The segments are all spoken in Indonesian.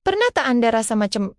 Pernah tak Anda rasa macam,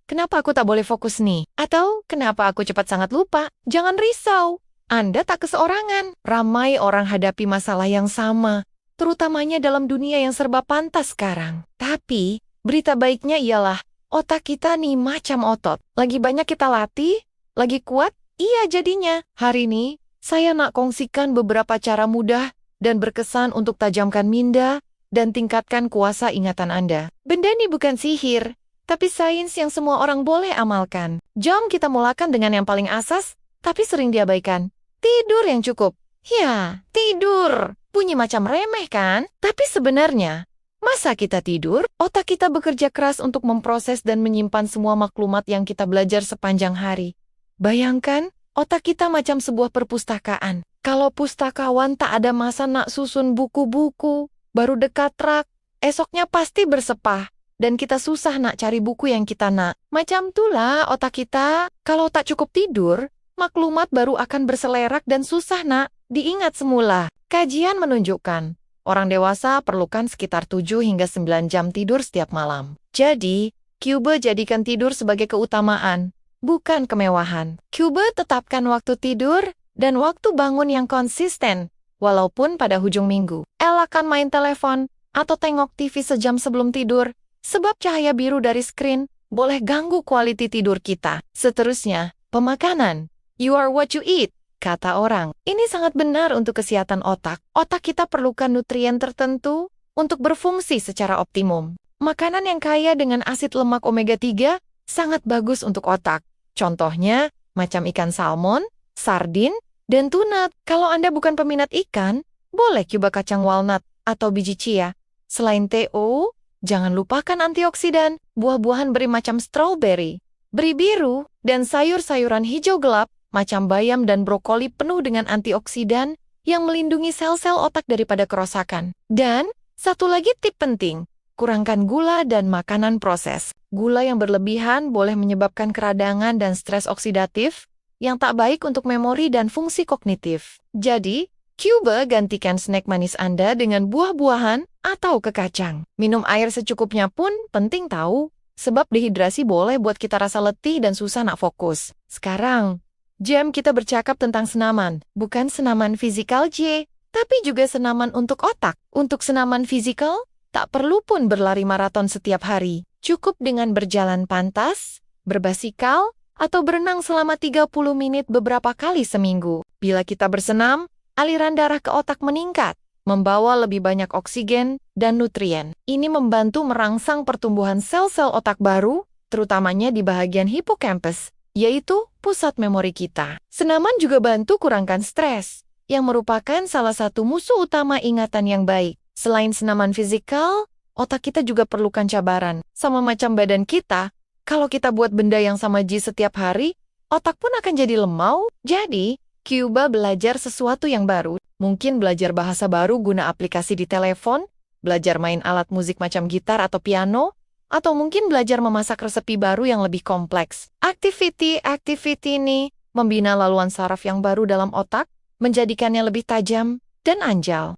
kenapa aku tak boleh fokus nih? Atau, kenapa aku cepat sangat lupa? Jangan risau. Anda tak keseorangan. Ramai orang hadapi masalah yang sama, terutamanya dalam dunia yang serba pantas sekarang. Tapi, berita baiknya ialah, otak kita nih macam otot. Lagi banyak kita latih, lagi kuat, iya jadinya. Hari ini, saya nak kongsikan beberapa cara mudah dan berkesan untuk tajamkan minda dan tingkatkan kuasa ingatan Anda. Benda ini bukan sihir, tapi sains yang semua orang boleh amalkan. Jom kita mulakan dengan yang paling asas, tapi sering diabaikan. Tidur yang cukup. Ya, tidur. Bunyi macam remeh kan? Tapi sebenarnya, masa kita tidur, otak kita bekerja keras untuk memproses dan menyimpan semua maklumat yang kita belajar sepanjang hari. Bayangkan, otak kita macam sebuah perpustakaan. Kalau pustakawan tak ada masa nak susun buku-buku, baru dekat rak, esoknya pasti bersepah. Dan kita susah nak cari buku yang kita nak. Macam itulah otak kita, kalau tak cukup tidur, maklumat baru akan berselerak dan susah nak diingat semula. Kajian menunjukkan, orang dewasa perlukan sekitar 7 hingga 9 jam tidur setiap malam. Jadi, Cube jadikan tidur sebagai keutamaan, bukan kemewahan. Cube tetapkan waktu tidur dan waktu bangun yang konsisten, walaupun pada hujung minggu. Elakkan main telepon atau tengok TV sejam sebelum tidur, sebab cahaya biru dari screen boleh ganggu kualiti tidur kita. Seterusnya, pemakanan. You are what you eat, kata orang. Ini sangat benar untuk kesehatan otak. Otak kita perlukan nutrien tertentu untuk berfungsi secara optimum. Makanan yang kaya dengan asid lemak omega 3 sangat bagus untuk otak. Contohnya, macam ikan salmon, sardin, dan tuna. Kalau Anda bukan peminat ikan, boleh coba kacang walnut atau biji chia. Selain TO, jangan lupakan antioksidan. Buah-buahan beri macam strawberry, beri biru, dan sayur-sayuran hijau gelap macam bayam dan brokoli penuh dengan antioksidan yang melindungi sel-sel otak daripada kerusakan. Dan satu lagi tip penting, kurangkan gula dan makanan proses. Gula yang berlebihan boleh menyebabkan keradangan dan stres oksidatif yang tak baik untuk memori dan fungsi kognitif. Jadi, Cube gantikan snack manis Anda dengan buah-buahan atau kekacang. Minum air secukupnya pun penting tahu, sebab dehidrasi boleh buat kita rasa letih dan susah nak fokus. Sekarang, jam kita bercakap tentang senaman, bukan senaman fisikal tapi juga senaman untuk otak. Untuk senaman fisikal, tak perlu pun berlari maraton setiap hari. Cukup dengan berjalan pantas, berbasikal, atau berenang selama 30 menit beberapa kali seminggu. Bila kita bersenam, aliran darah ke otak meningkat, membawa lebih banyak oksigen dan nutrien. Ini membantu merangsang pertumbuhan sel-sel otak baru, terutamanya di bagian hipokampus, yaitu pusat memori kita. Senaman juga bantu kurangkan stres, yang merupakan salah satu musuh utama ingatan yang baik. Selain senaman fisikal, otak kita juga perlukan cabaran. Sama macam badan kita, kalau kita buat benda yang sama setiap hari, otak pun akan jadi lemau. Jadi, Cube belajar sesuatu yang baru. Mungkin belajar bahasa baru guna aplikasi di telepon, belajar main alat musik macam gitar atau piano, atau mungkin belajar memasak resepi baru yang lebih kompleks. Aktiviti ini membina laluan saraf yang baru dalam otak, menjadikannya lebih tajam dan anjal.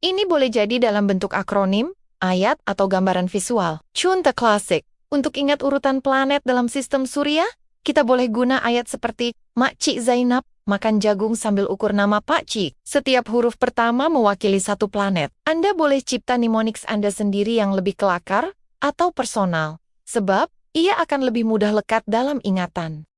Ini boleh jadi dalam bentuk akronim, ayat, atau gambaran visual. Contoh klasik. Untuk ingat urutan planet dalam sistem surya, kita boleh guna ayat seperti Makcik Zainab makan jagung sambil ukur nama Pakcik. Setiap huruf pertama mewakili satu planet. Anda boleh cipta mnemonics Anda sendiri yang lebih kelakar atau personal. Sebab, ia akan lebih mudah lekat dalam ingatan.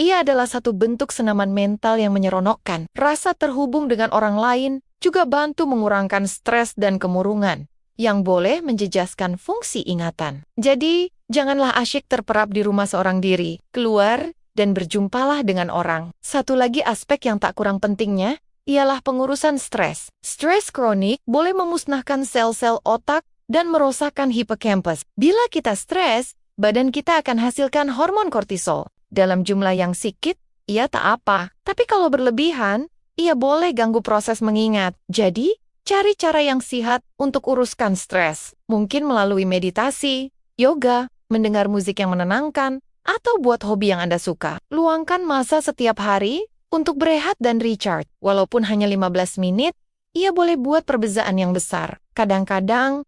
Ia adalah satu bentuk senaman mental yang menyeronokkan. Rasa terhubung dengan orang lain juga bantu mengurangkan stres dan kemurungan, yang boleh menjejaskan fungsi ingatan. Jadi, janganlah asyik terperap di rumah seorang diri. Keluar dan berjumpalah dengan orang. Satu lagi aspek yang tak kurang pentingnya, ialah pengurusan stres. Stres kronik boleh memusnahkan sel-sel otak dan merosakkan hipokampus. Bila kita stres, badan kita akan hasilkan hormon kortisol. Dalam jumlah yang sedikit, ia tak apa. Tapi kalau berlebihan, ia boleh ganggu proses mengingat. Jadi, cari cara yang sehat untuk uruskan stres. Mungkin melalui meditasi, yoga, mendengar musik yang menenangkan, atau buat hobi yang Anda suka. Luangkan masa setiap hari untuk berehat dan recharge. Walaupun hanya 15 menit, ia boleh buat perbezaan yang besar. Kadang-kadang,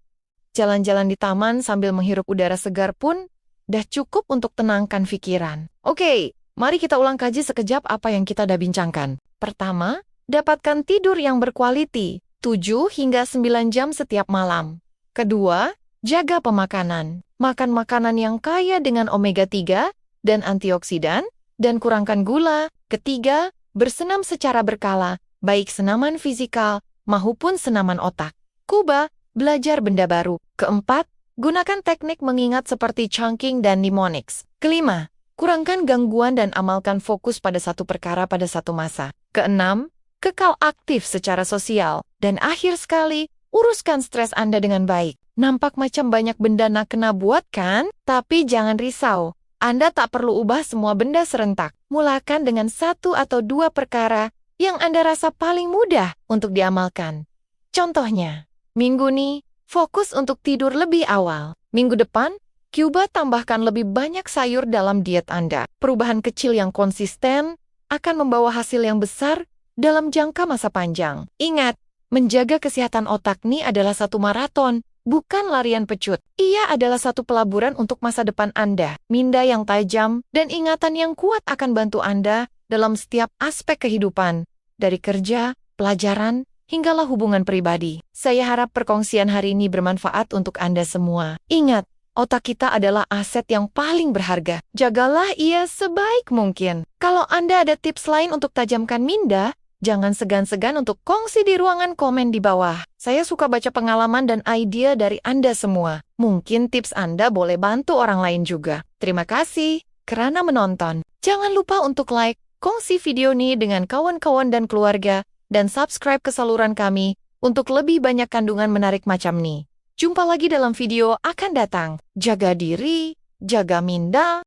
jalan-jalan di taman sambil menghirup udara segar pun dah cukup untuk tenangkan pikiran. Oke, mari kita ulang kaji sekejap apa yang kita dah bincangkan. Pertama, dapatkan tidur yang berkualiti, 7 hingga 9 jam setiap malam. Kedua, jaga pemakanan. Makan makanan yang kaya dengan omega 3 dan antioksidan, dan kurangkan gula. Ketiga, bersenam secara berkala, baik senaman fisikal maupun senaman otak. Kuba, belajar benda baru. Keempat, gunakan teknik mengingat seperti chunking dan mnemonics. Kelima, kurangkan gangguan dan amalkan fokus pada satu perkara pada satu masa. Keenam, kekal aktif secara sosial. Dan akhir sekali, uruskan stres Anda dengan baik. Nampak macam banyak benda nak kena buat kan? Tapi jangan risau, Anda tak perlu ubah semua benda serentak. Mulakan dengan 1 atau 2 perkara yang Anda rasa paling mudah untuk diamalkan. Contohnya, minggu ini, fokus untuk tidur lebih awal. Minggu depan, coba tambahkan lebih banyak sayur dalam diet Anda. Perubahan kecil yang konsisten akan membawa hasil yang besar dalam jangka masa panjang. Ingat, menjaga kesehatan otak ini adalah satu maraton, bukan larian pecut. Ia adalah satu pelaburan untuk masa depan Anda. Minda yang tajam dan ingatan yang kuat akan bantu Anda dalam setiap aspek kehidupan, dari kerja, pelajaran, hinggalah hubungan pribadi. Saya harap perkongsian hari ini bermanfaat untuk Anda semua. Ingat, otak kita adalah aset yang paling berharga. Jagalah ia sebaik mungkin. Kalau Anda ada tips lain untuk tajamkan minda, jangan segan-segan untuk kongsi di ruangan komen di bawah. Saya suka baca pengalaman dan ide dari Anda semua. Mungkin tips Anda boleh bantu orang lain juga. Terima kasih karena menonton. Jangan lupa untuk like, kongsi video ini dengan kawan-kawan dan keluarga, dan subscribe ke saluran kami untuk lebih banyak kandungan menarik macam ini. Jumpa lagi dalam video akan datang. Jaga diri, jaga minda,